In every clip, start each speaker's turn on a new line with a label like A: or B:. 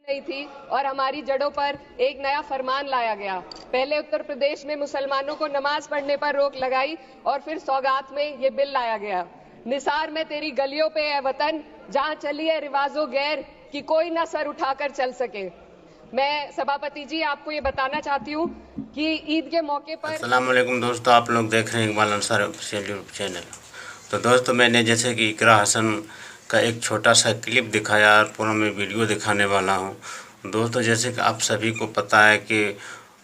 A: नहीं थी और हमारी जड़ों पर एक नया फरमान लाया गया। पहले उत्तर प्रदेश में मुसलमानों को नमाज पढ़ने पर रोक लगाई और फिर सौगात में ये बिल लाया गया। निसार में तेरी गलियों पे है वतन, जहां चली है रिवाजो गैर कि कोई ना सर उठाकर चल सके। मैं सभापति जी आपको ये बताना चाहती हूँ कि ईद के मौके पर
B: अस्सलाम वालेकुम दोस्तों, आप लोग देख रहे हैं Iqbal Ansar official YouTube channel. तो दोस्तों, मैंने जैसे कि इकरा हसन का एक छोटा सा क्लिप दिखाया और पूरा मैं वीडियो दिखाने वाला हूं। दोस्तों, जैसे कि आप सभी को पता है कि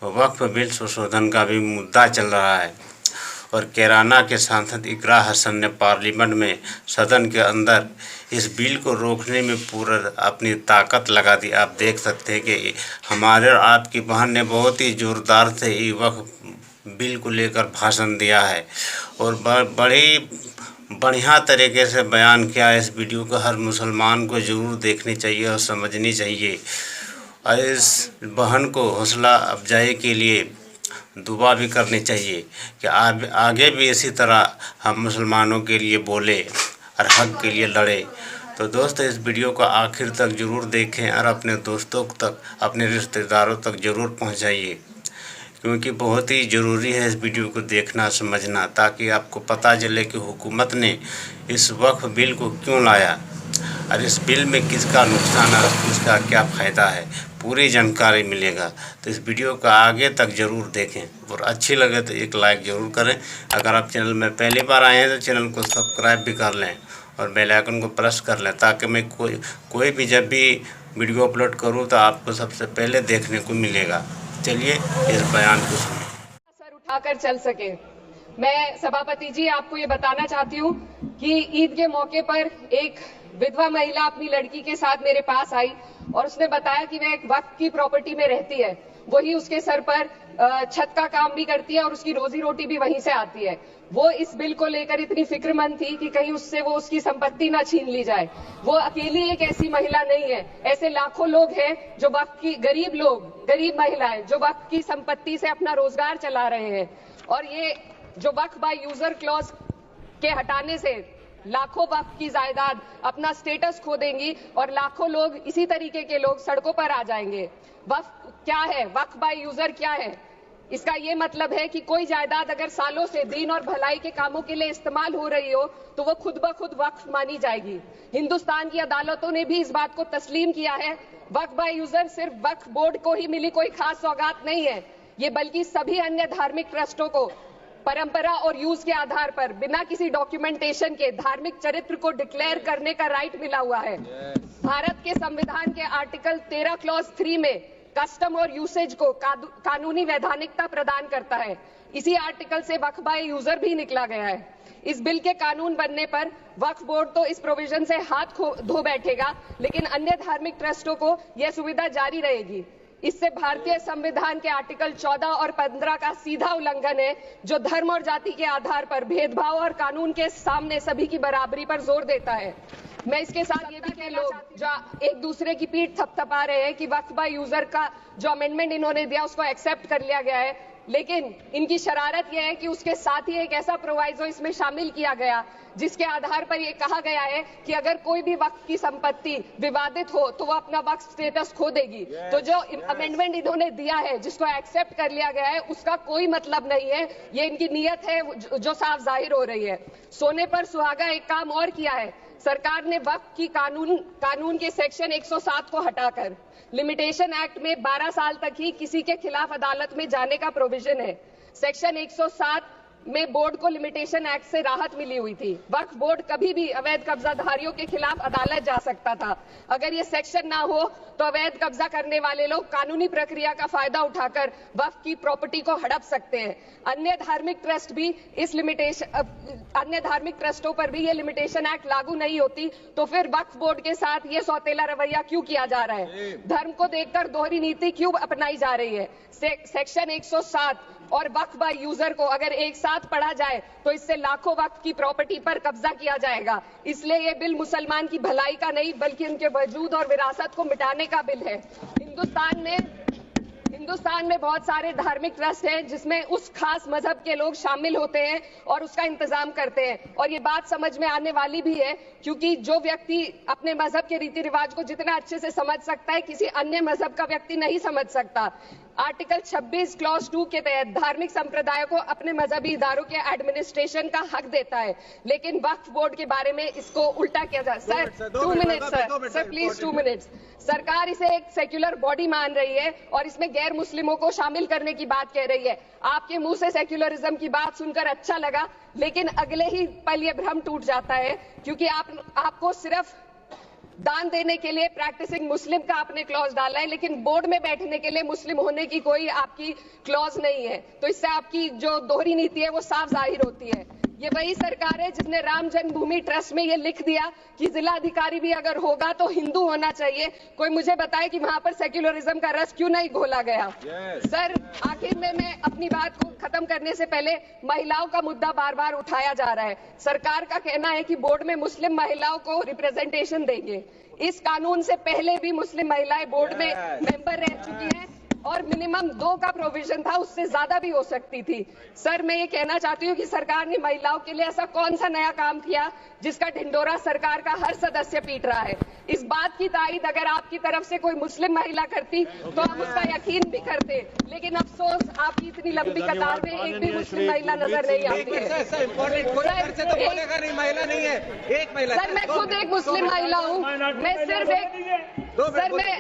B: वक्फ बिल संशोधन का भी मुद्दा चल रहा है और कैराना के सांसद इकरा हसन ने पार्लियामेंट में सदन के अंदर इस बिल को रोकने में पूरा अपनी ताकत लगा दी। आप देख सकते हैं कि हमारे और आपकी बहन ने बहुत ही ज़ोरदार से ये वक्फ बिल को लेकर भाषण दिया है और बड़ी बढ़िया तरीके से बयान किया। इस वीडियो को हर मुसलमान को ज़रूर देखनी चाहिए और समझनी चाहिए और इस बहन को हौसला अफजाई के लिए दुआ भी करनी चाहिए कि आगे भी इसी तरह हम मुसलमानों के लिए बोले और हक के लिए लड़े। तो दोस्तों, इस वीडियो को आखिर तक ज़रूर देखें और अपने दोस्तों तक, अपने रिश्तेदारों तक ज़रूर पहुंचाइए, क्योंकि बहुत ही ज़रूरी है इस वीडियो को देखना, समझना, ताकि आपको पता चले कि हुकूमत ने इस वक्फ बिल को क्यों लाया और इस बिल में किसका नुकसान है, किसका क्या फ़ायदा है, पूरी जानकारी मिलेगा। तो इस वीडियो को आगे तक ज़रूर देखें और अच्छी लगे तो एक लाइक ज़रूर करें। अगर आप चैनल में पहली बार आए हैं तो चैनल को सब्सक्राइब भी कर लें और बेल आइकन को प्रेस कर लें, ताकि मैं कोई भी जब भी वीडियो अपलोड करूँ तो आपको सबसे पहले देखने को मिलेगा। चलिए इस बयान को सुनें।
A: सर उठाकर चल सके। मैं सभापति जी आपको ये बताना चाहती हूँ कि ईद के मौके पर एक विधवा महिला अपनी लड़की के साथ मेरे पास आई और उसने बताया कि वह एक वक्फ की प्रॉपर्टी में रहती है, वही उसके सर पर छत का काम भी करती है और उसकी रोजी रोटी भी वहीं से आती है। वो इस बिल को लेकर इतनी फिक्रमंद थी कि कहीं उससे वो उसकी संपत्ति ना छीन ली जाए। वो अकेली एक ऐसी महिला नहीं है, ऐसे लाखों लोग हैं जो वक्फ की, गरीब महिलाएं जो वक्फ की संपत्ति से अपना रोजगार चला रहे हैं। और ये जो वक्फ बाय यूजर क्लॉज के हटाने से लाखों वक्फ की जायदाद अपना स्टेटस खो देंगी और लाखों लोग, इसी तरीके के लोग सड़कों पर आ जाएंगे। वक्फ क्या है, वक्फ बाय यूजर क्या है? इसका ये मतलब है कि कोई जायदाद अगर सालों से दीन और भलाई के कामों के लिए इस्तेमाल हो रही हो तो वो खुद ब खुद वक्फ मानी जाएगी। हिंदुस्तान की अदालतों ने भी इस बात को तस्लीम किया है। वक्फ बाय यूजर सिर्फ वक्फ बोर्ड को ही मिली कोई खास सौगात नहीं है, ये बल्कि सभी अन्य धार्मिक ट्रस्टों को परंपरा और यूज के आधार पर बिना किसी डॉक्यूमेंटेशन के धार्मिक चरित्र को डिक्लेयर करने का राइट मिला हुआ है। भारत के संविधान के आर्टिकल 13 क्लॉज 3 में कस्टम और यूसेज को कानूनी वैधानिकता प्रदान करता है। इसी आर्टिकल से वक्फ बाय यूजर भी निकला गया है। इस बिल के कानून बनने पर वक्फ बोर्ड तो इस प्रोविजन से हाथ धो बैठेगा, लेकिन अन्य धार्मिक ट्रस्टों को यह सुविधा जारी रहेगी। इससे भारतीय संविधान के आर्टिकल 14 और 15 का सीधा उल्लंघन है, जो धर्म और जाति के आधार पर भेदभाव और कानून के सामने सभी की बराबरी पर जोर देता है। मैं इसके साथ ये भी कह लोग जो एक दूसरे की पीठ थपथपा रहे हैं कि वक्फ बाय यूजर का जो अमेंडमेंट इन्होंने दिया उसको एक्सेप्ट कर लिया गया है, लेकिन इनकी शरारत यह है कि उसके साथ ही एक ऐसा प्रोवाइजो इसमें शामिल किया गया जिसके आधार पर यह कहा गया है कि अगर कोई भी वक्फ की संपत्ति विवादित हो तो वो अपना वक्फ स्टेटस खो देगी। तो जो अमेंडमेंट इन्होंने दिया है, जिसको एक्सेप्ट कर लिया गया है, उसका कोई मतलब नहीं है। ये इनकी नीयत है जो साफ जाहिर हो रही है। सोने पर सुहागा एक काम और किया है सरकार ने। वक्फ की कानून के सेक्शन 107 को हटाकर लिमिटेशन एक्ट में 12 साल तक ही किसी के खिलाफ अदालत में जाने का प्रोविजन है। सेक्शन 107 में बोर्ड को लिमिटेशन एक्ट से राहत मिली हुई थी। वक्फ बोर्ड कभी भी अवैध कब्जाधारियों के खिलाफ अदालत जा सकता था। अगर ये सेक्शन ना हो तो अवैध कब्जा करने वाले लोग कानूनी प्रक्रिया का फायदा उठाकर वक्फ की प्रॉपर्टी को हड़प सकते हैं। अन्य धार्मिक ट्रस्टों पर भी ये लिमिटेशन एक्ट लागू नहीं होती, तो फिर वक्फ बोर्ड के साथ ये सौतेला रवैया क्यों किया जा रहा है? धर्म को देखकर दोहरी नीति क्यों अपनाई जा रही है? सेक्शन 107 और वक्फ बाय यूजर को अगर एक साथ पढ़ा जाए तो इससे लाखों वक्फ की प्रॉपर्टी पर कब्जा किया जाएगा। इसलिए ये बिल मुसलमान की भलाई का नहीं बल्कि उनके वजूद और विरासत को मिटाने का बिल है। हिंदुस्तान हिंदुस्तान में बहुत सारे धार्मिक ट्रस्ट हैं जिसमें उस खास मजहब के लोग शामिल होते हैं और उसका इंतजाम करते हैं, और ये बात समझ में आने वाली भी है, क्योंकि जो व्यक्ति अपने मजहब के रीति रिवाज को जितना अच्छे से समझ सकता है, किसी अन्य मजहब का व्यक्ति नहीं समझ सकता। आर्टिकल 26 क्लॉज 2 के तहत धार्मिक संप्रदायों को अपने मजहबी इदारों के एडमिनिस्ट्रेशन का हक देता है, लेकिन वक्फ बोर्ड के बारे में इसको उल्टा किया जाए। Sir 2 minute sir please 2 minutes. सरकार इसे एक सेक्युलर बॉडी मान रही है और इसमें गैर मुस्लिमों को शामिल करने की बात कह रही है। आपके मुंह से सेक्युलरिज्म की बात सुनकर अच्छा लगा, लेकिन अगले ही पल ये भ्रम टूट जाता है, क्योंकि आपको सिर्फ दान देने के लिए प्रैक्टिसिंग मुस्लिम का आपने क्लॉज डाला है, लेकिन बोर्ड में बैठने के लिए मुस्लिम होने की कोई आपकी क्लॉज नहीं है। तो इससे आपकी जो दोहरी नीति है वो साफ जाहिर होती है। ये वही सरकार है जिसने राम जन्मभूमि ट्रस्ट में ये लिख दिया कि जिला अधिकारी भी अगर होगा तो हिंदू होना चाहिए। कोई मुझे बताए कि वहां पर सेक्युलरिज्म का रस क्यों नहीं घोला गया? सर आखिर में मैं अपनी बात को खत्म करने से पहले, महिलाओं का मुद्दा बार बार उठाया जा रहा है। सरकार का कहना है कि बोर्ड में मुस्लिम महिलाओं को रिप्रेजेंटेशन देंगे। इस कानून से पहले भी मुस्लिम महिलाएं बोर्ड में मेंबर रह चुकी हैं और मिनिमम 2 का प्रोविजन था, उससे ज्यादा भी हो सकती थी। सर मैं ये कहना चाहती हूँ कि सरकार ने महिलाओं के लिए ऐसा कौन सा नया काम किया जिसका ढिंडोरा सरकार का हर सदस्य पीट रहा है? इस बात की तायीद अगर आपकी तरफ से कोई मुस्लिम महिला करती तो हम उसका यकीन भी करते, लेकिन अफसोस आपकी इतनी लंबी कतार में एक भी मुस्लिम महिला नजर नहीं आती है। सर मैं खुद एक मुस्लिम महिला हूँ, मैं सिर्फ सर मैं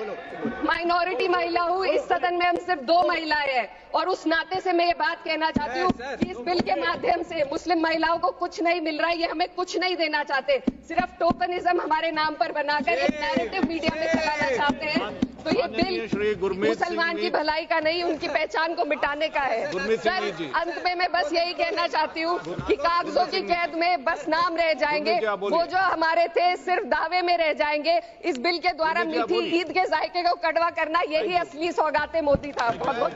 A: माइनॉरिटी महिला हूँ। इस सदन में हम सिर्फ 2 महिलाएं हैं और उस नाते से मैं ये बात कहना चाहती हूँ कि इस बिल के माध्यम से मुस्लिम महिलाओं को कुछ नहीं मिल रहा है। ये हमें कुछ नहीं देना चाहते, सिर्फ टोकनिज्म हमारे नाम पर बनाकर एक नैरेटिव मीडिया में चलाना चाहते हैं। तो ये बिल मुसलमान की भलाई का नहीं, उनकी पहचान को मिटाने का है। सर अंत में मैं बस यही कहना चाहती हूँ कि कागजों की कैद में बस नाम रह जाएंगे, वो जो हमारे थे सिर्फ दावे में रह जाएंगे। इस बिल के द्वारा मीठी ईद के जायके को कड़वा करना, यही असली सौगाते मोदी था। बहुत